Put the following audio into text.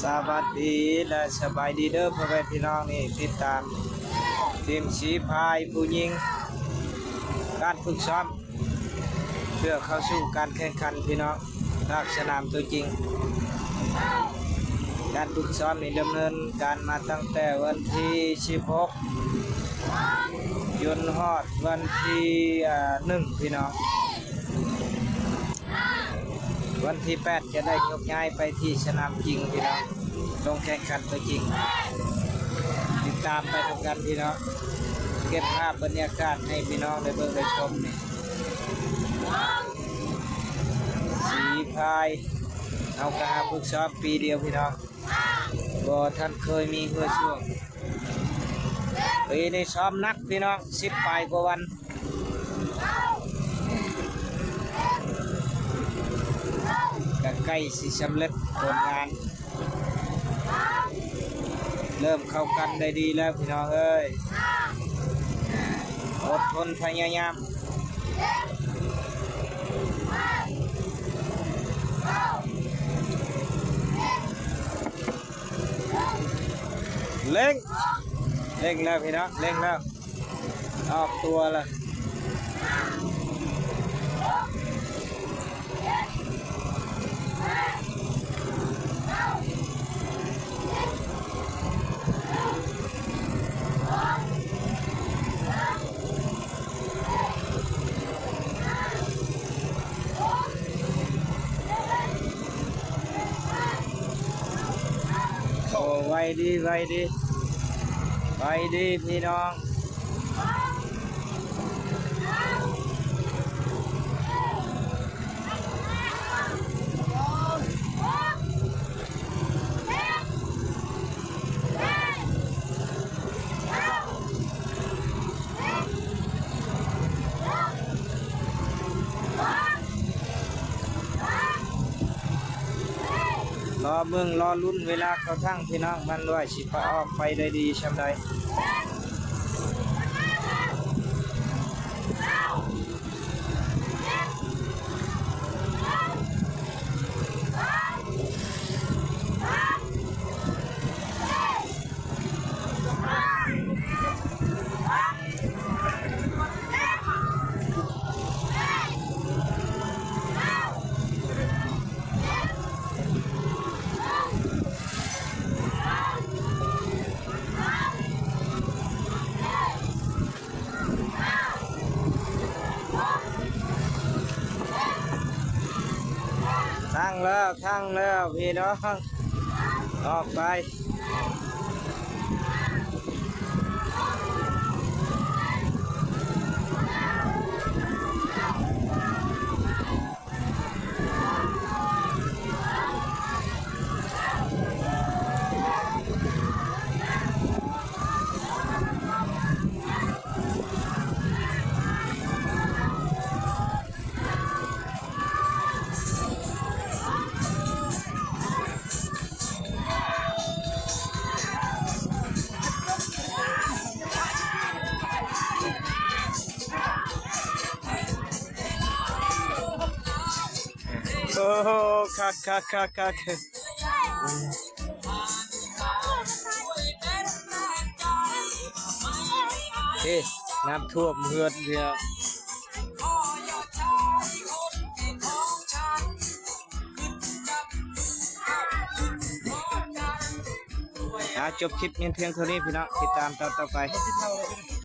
สวัสดีและสบายดีเด้อพ่อแม่พี่น้องนี่ติดตามทีมสีพายผู้หญิงการฝึกซ้อมเพื่อเข้าสู่การแข่งขันพี่น้องภาคสนามตัวจริงการฝึกซ้อมนี่ดำเนินการมาตั้งแต่วันที่16จนฮอดวันที่1พี่น้องวันที่8จะได้ยกย้ายไปที่สนามจริงพี่น้องลงแข่งขันตัวจริงติดตามไปทำกันพี่น้องเก็บภาพบรรยากาศให้พี่น้องได้เบิ่งได้ชมนี่สีพายเอากระหาฝึกซ้อมปีเดียวพี่น้องบ่ท่านเคยมีเมื่อช่วงปีนี้ซ้อมนักพี่น้อง10 ปลายกว่าวันใกล้สิสำเร็จผลงานเริ่มเข้ากันได้ดีแล้วพี่น้องเอ้ยอดทนพยายามเร่งแล้วพี่น้องเร่งแล้วออกตัวเลยโอ้ไวดีพี่น้องรอเมืองรอลุ้นเวลาเขาทั้งพี่น้องมันด้วยสิไปออกไปได้ดีช่ำใดทั้งแล้วพี่น้องออกไปโอ้คักเฮ้น้ำท่วมเฮือนเดียวจบคลิปเพียงเท่านี้พี่น้องติดตามตอนต่อไป